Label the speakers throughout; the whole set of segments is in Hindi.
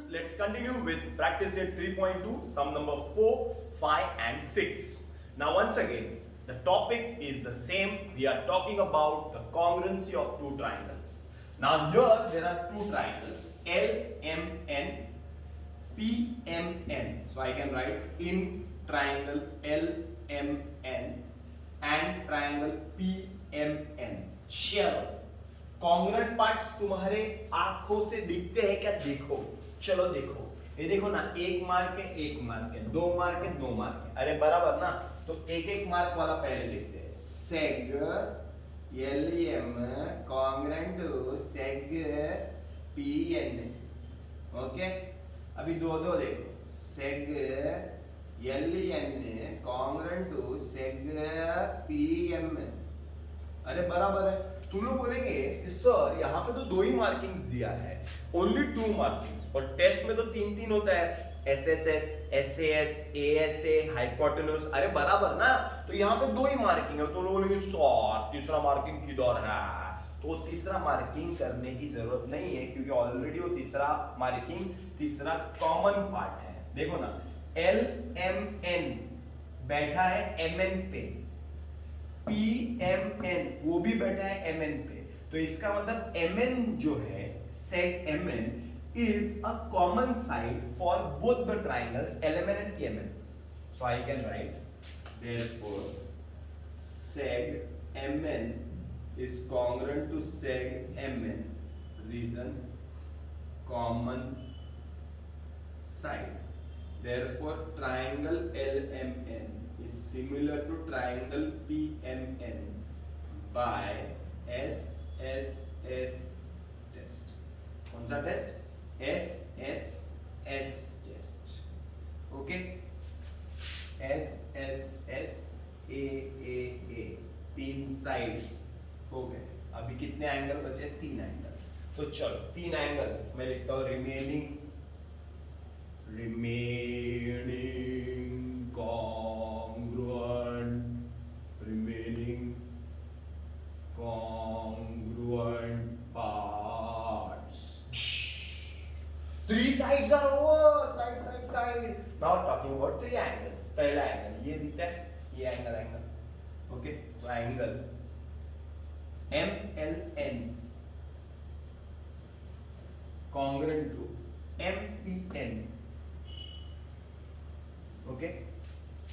Speaker 1: students, let's continue with practice set 3.2, sum number 4, 5 and 6. Now once again, the topic is the same. We are talking about the congruency of two triangles. Now here there are two triangles, LMN, PMN. So I can write in triangle LMN and triangle PMN. चलो कॉन्ग्रुएंट पार्ट्स तुम्हारे आंखों से दिखते हैं क्या? देखो, चलो देखो, ये देखो ना, एक मार्क है, दो मार्क है, दो मार्क है, अरे बराबर ना। तो एक एक मार्क वाला पहले देखते हैं। Seg LM congruent to seg PN। Okay, अभी दो दो देखो, seg LN congruent to seg PM। अरे बराबर है। तुम लोग बोलेंगे कि सर यहाँ पे तो दो ही मार्किंग्स दिया है, ओनली टू मार्किंग्स, और टेस्ट में तो तीन तीन होता है, SSS, SAS, ASA, हाइपोटेन्यूज। अरे बराबर ना, तो यहाँ पे दो ही मार्किंग है। तो लोग बोलेंगे सर तीसरा मार्किंग किधर है? तो तीसरा मार्किंग करने की जरूरत नहीं है, क्योंकि ऑलरेडी वो तीसरा मार्किंग तीसरा कॉमन पार्ट है। देखो ना, LMN बैठा है MN पे, PMN वो भी बैठा है MN पे, तो इसका मतलब MN जो है, seg MN is a common side for both the triangles LMN and PMN. So I can write, therefore seg MN is congruent to seg MN, reason common side. Therefore triangle LMN is similar to triangle PMN by SSS test. कौन सा test? SSS test. Okay, SSS AAA, तीन साइड हो गए। अभी कितने एंगल बचे? तीन एंगल। तो चलो तीन एंगल मैं लिखता हूं, remaining congruent parts. Three sides are over. Side. Now talking about three angles. पहला एंगल ये दिखता है, ये एंगल। ओके, तो angle MLN congruent to MPN। Okay,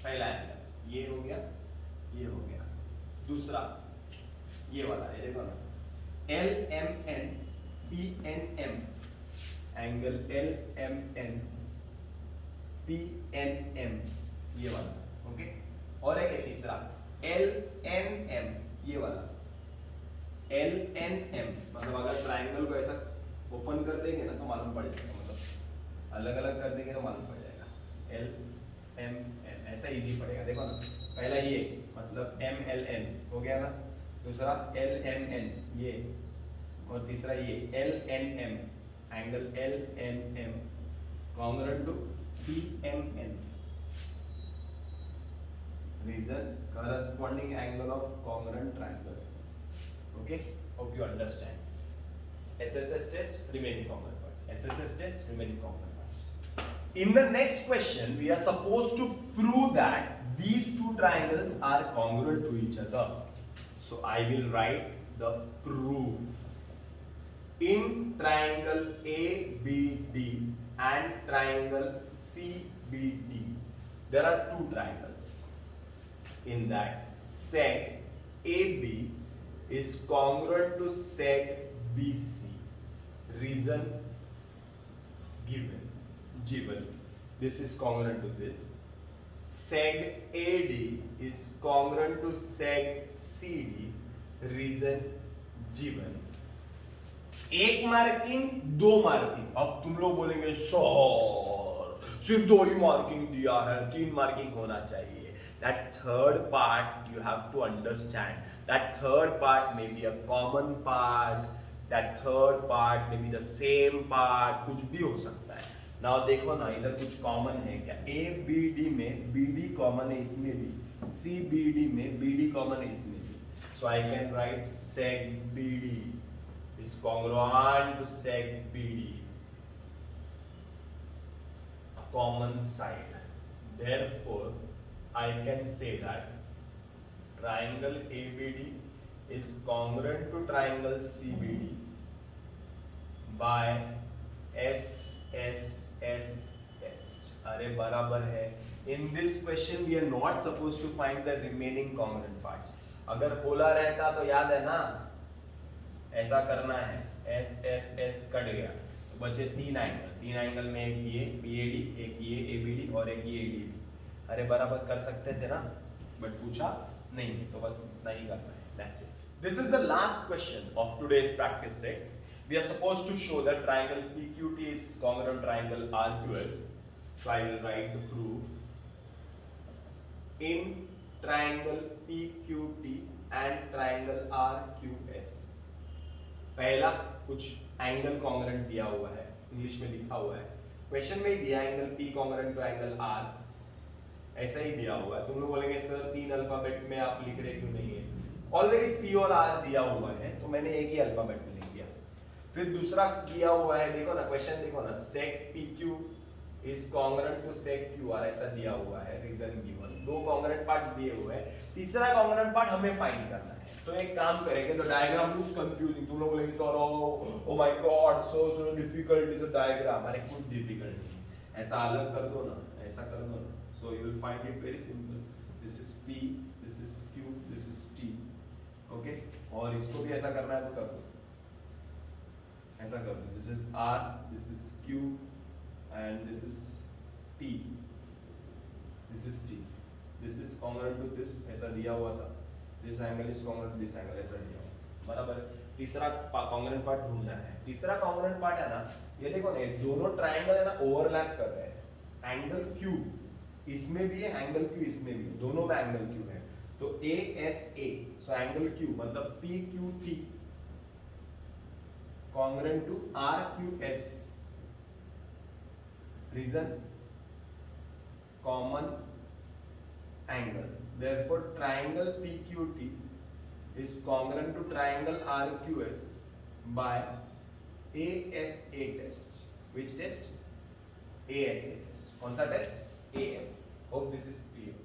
Speaker 1: पहला एंगल ये हो गया, ये हो गया। दूसरा ये वाला है, देखो ना, LMN PNM, angle LMN PNM ये वाला। ओके, और एक है तीसरा LNM, ये वाला LNM। मतलब अगर ट्राइंगल को ऐसा ओपन कर देंगे ना तो मालूम पड़ जाएगा, मतलब अलग अलग कर देंगे तो मालूम पड़ जाएगा। LMN ऐसा इजी पड़ेगा। देखो ना, पहला ये मतलब MLN हो गया ना, दूसरा LMN ये, और तीसरा ये LNM, angle LNM congruent to PMN, reason corresponding angle of congruent triangles. Okay, hope you understand. SSS test, remaining congruent parts. SSS test, remaining congruent parts. In the next question, we are supposed to prove that these two triangles are congruent to each other. So I will write the proof. In triangle ABD and triangle CBD, there are two triangles. In that, seg AB is congruent to seg BC. Reason given. This is congruent to this. Seg AD is congruent to seg CD. Reason given. एक मार्किंग, दो मार्किंग। अब तुम लोग बोलेंगे सर सिर्फ दो ही मार्किंग दिया है, तीन मार्किंग होना चाहिए। That third part you have to understand. That third part may be a common part. That third part may be the same part. कुछ भी हो सकता है। Now देखो ना, इधर कुछ कॉमन है क्या? ABD में BD कॉमन है, इसमें भी CBD में BD कॉमन है, इसमें भी। So I can write seg BD is congruent to seg BD. common side. Therefore, I can say that triangle ABD is congruent to triangle CBD by SSS test. अरे बराबर है. In this question we are not supposed to find the remaining congruent parts. अगर पोलर रहता तो याद है ना, ऐसा करना है, एस एस एस कट गया, बचे तीन एंगल में एक ये BAD, एक ये ABD और एक ये ADB. अरे बराबर कर सकते थे ना, बट पूछा नहीं, तो बस इतना ही करना है. That's it. This is the last question of today's practice set. We are supposed to show that triangle PQT is congruent triangle RQS. So I will write the proof. In triangle PQT and triangle RQS. पहला कुछ एंगल कॉन्ग्रुएंट दिया हुआ है, इंग्लिश में लिखा हुआ है, क्वेश्चन में ही दिया angle P congruent to angle R, ऐसा ही दिया हुआ है. तुम लोग बोलेंगे सर तीन अल्फाबेट में आप लिख रहे क्यों नहीं है? ऑलरेडी P और R दिया हुआ है तो मैंने एक ही अल्फाबेट में लिख दिया. फिर दूसरा दिया हुआ है, देखो ना क्वेश्चन, देखो ना, sec PQ is congruent to sec QR, ऐसा दिया हुआ है, रीजन गिवन. दो कॉन्ग्रुएंट पार्ट्स दिए हुए हैं, तीसरा कॉन्ग्रुएंट पार्ट हमें फाइंड करना है. तो एक काम करेंगे, तो डायग्राम लुक्स कंफ्यूजिंग. तुम लोग बोलेंगे sir oh my God so difficult is a diagram. अरे कुछ डिफिकल्ट नहीं, ऐसा अलग कर दो ना, ऐसा कर दो ना, so you will find it very simple. This is P, this is Q, this is T. Okay, और इसको भी ऐसा करना है तो कर दो, ऐसा कर दो. This is R, this is Q and this is T, this is T, this is congruent to this, ऐसा दिया हुआ था. This angle is congruent to this angle, ऐसा दिया हुआ, बराबर. तीसरा कॉन्ग्रुएंट पार्ट ढूंढना है. तीसरा कॉन्ग्रुएंट पार्ट है ना, ये देखो ना, दोनों ट्रायंगल है ना ओवरलैप कर रहे हैं. एंगल Q इसमें भी है, एंगल Q इसमें भी है, दोनों में एंगल Q है. तो ASA, सो एंगल Q मतलब PQT congruent to RQS. Reason common angle. Therefore, triangle PQT is congruent to triangle RQS by ASA test. Which test? ASA test. कौन सा test? AS. Hope this is clear.